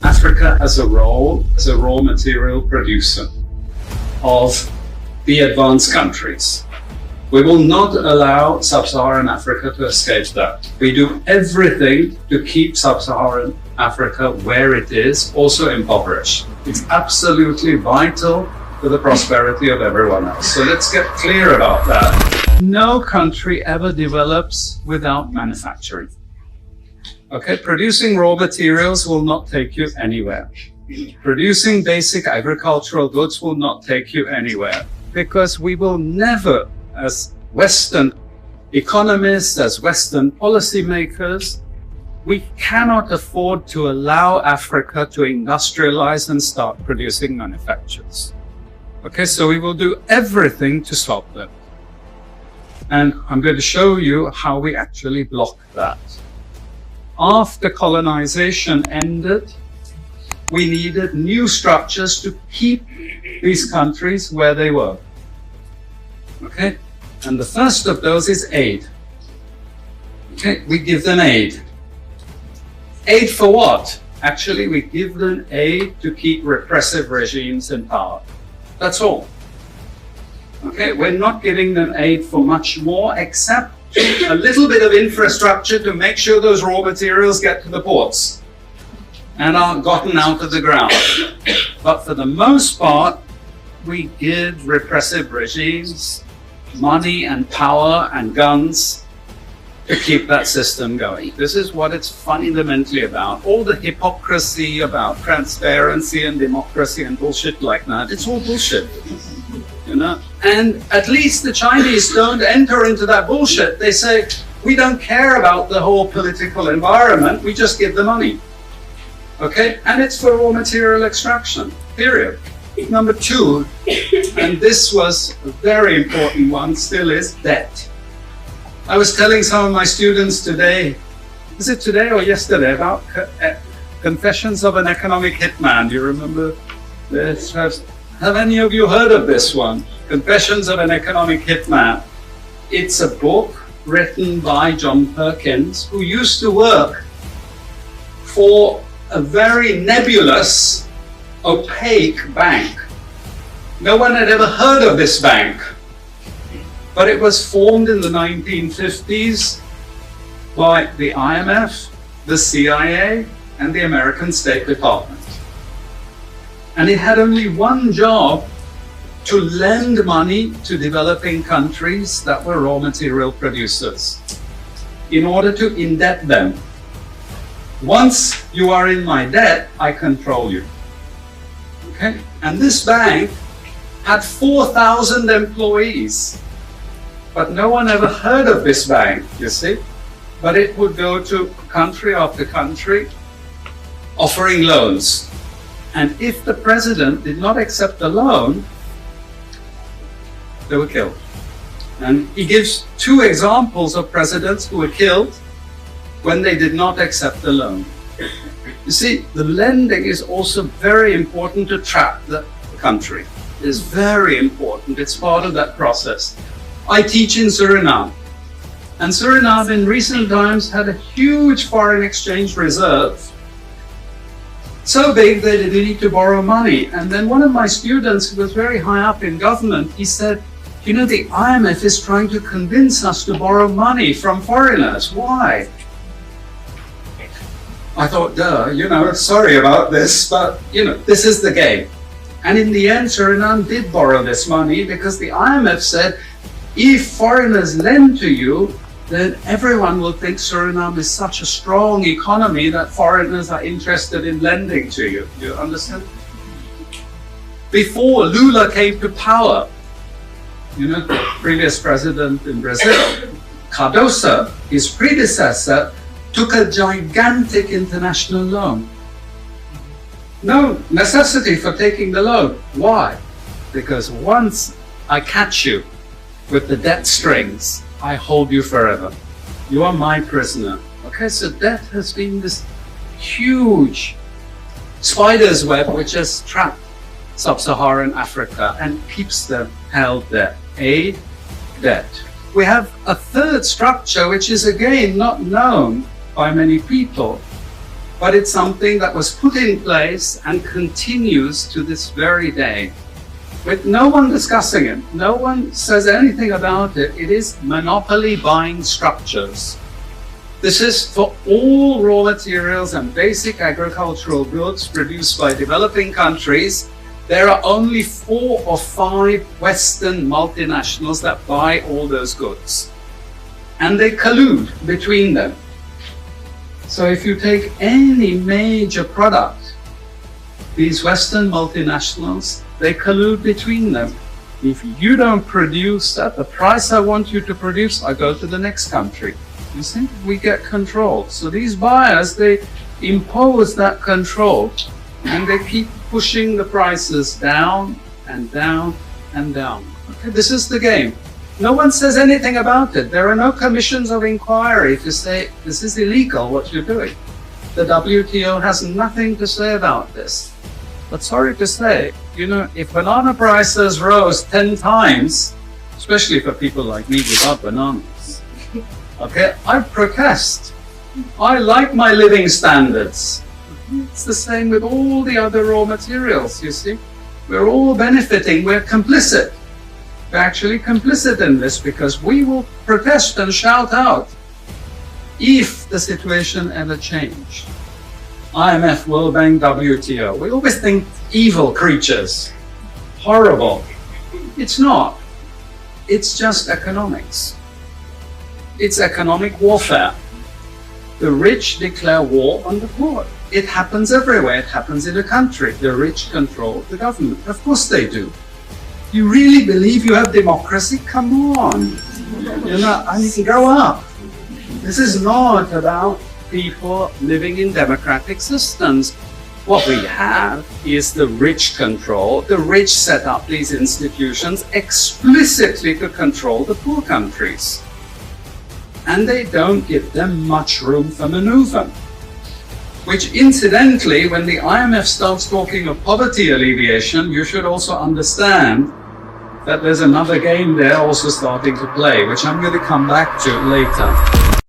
Africa as a role, as a raw material producer of the advanced countries. We will not allow Sub-Saharan Africa to escape that. We do everything to keep Sub-Saharan Africa where it is, also impoverished. It's absolutely vital for the prosperity of everyone else. So let's get clear about that. No country ever develops without manufacturing. Okay, producing raw materials will not take you anywhere. Producing basic agricultural goods will not take you anywhere, because we will never, as Western economists, as Western policymakers, we cannot afford to allow Africa to industrialize and start producing manufacturers. Okay, so we will do everything to stop that. And I'm going to show you how we actually block that. After colonization ended, we needed new structures to keep these countries where they were. Okay? And the first of those is aid. Okay, we give them aid. Aid for what? Actually, we give them aid to keep repressive regimes in power. That's all. Okay, we're not giving them aid for much more, except a little bit of infrastructure to make sure those raw materials get to the ports and are gotten out of the ground. But for the most part, we give repressive regimes money and power and guns to keep that system going. This is what it's fundamentally about. All the hypocrisy about transparency and democracy and bullshit like that, it's all bullshit. You know? And at least the Chinese don't enter into that bullshit. They say, we don't care about the whole political environment, we just give the money. Okay? And it's for raw material extraction, period. Number two, and this was a very important one, still is debt. I was telling some of my students today, is it today or yesterday, about Confessions of an Economic Hitman. Do you remember this? Have any of you heard of this one? Confessions of an Economic Hitman. It's a book written by John Perkins, who used to work for a very nebulous, opaque bank. No one had ever heard of this bank, but it was formed in the 1950s by the IMF, the CIA, and the American State Department. And it had only one job: to lend money to developing countries that were raw material producers in order to indebt them. Once you are in my debt, I control you. Okay? And this bank had 4,000 employees, but no one ever heard of this bank, you see? But it would go to country after country offering loans. And if the president did not accept the loan, they were killed. And he gives two examples of presidents who were killed when they did not accept the loan. You see, the lending is also very important to trap the country. It is very important. It's part of that process. I teach in Suriname. And Suriname in recent times had a huge foreign exchange reserve. So big they didn't need to borrow money. And then one of my students, who was very high up in government, he said, you know, the IMF is trying to convince us to borrow money from foreigners. Why? I thought, duh, you know, sorry about this, but, you know, this is the game. And in the end, Suriname did borrow this money because the IMF said, if foreigners lend to you, then everyone will think Suriname is such a strong economy that foreigners are interested in lending to you. You understand? Before Lula came to power, you know, the previous president in Brazil, Cardoso, his predecessor, took a gigantic international loan. No necessity for taking the loan. Why? Because once I catch you with the debt strings, I hold you forever. You are my prisoner. Okay, so debt has been this huge spider's web which has trapped Sub-Saharan Africa and keeps them held there. Aid, debt. we have a third structure, which is again not known by many people, but it's something that was put in place and continues to this very day, with no one discussing it. No one says anything about it. It is monopoly buying structures. This is for all raw materials and basic agricultural goods produced by developing countries. There are only 4 or 5 Western multinationals that buy all those goods. And they collude between them. So if you take any major product, these Western multinationals, they collude between them. If you don't produce at the price I want you to produce, I go to the next country. You see, we get control. So these buyers, they impose that control and they keep pushing the prices down and down and down. Okay, this is the game. No one says anything about it. There are no commissions of inquiry to say this is illegal what you're doing. The WTO has nothing to say about this. But sorry to say, you know, if banana prices rose 10 times, especially for people like me without bananas, okay, I protest. I like my living standards. It's the same with all the other raw materials, you see. We're all benefiting, we're complicit. We're actually complicit in this because we will protest and shout out if the situation ever changed. IMF, World Bank, WTO. We always think evil creatures, horrible. It's not. It's just economics. It's economic warfare. The rich declare war on the poor. It happens everywhere. It happens in a country. The rich control the government. Of course they do. You really believe you have democracy? Come on. You know, I mean, grow up. This is not about people living in democratic systems. What we have is the rich control. The rich set up these institutions explicitly to control the poor countries. And they don't give them much room for maneuver. Which incidentally, when the IMF starts talking of poverty alleviation, you should also understand that there's another game there also starting to play, which I'm going to come back to later.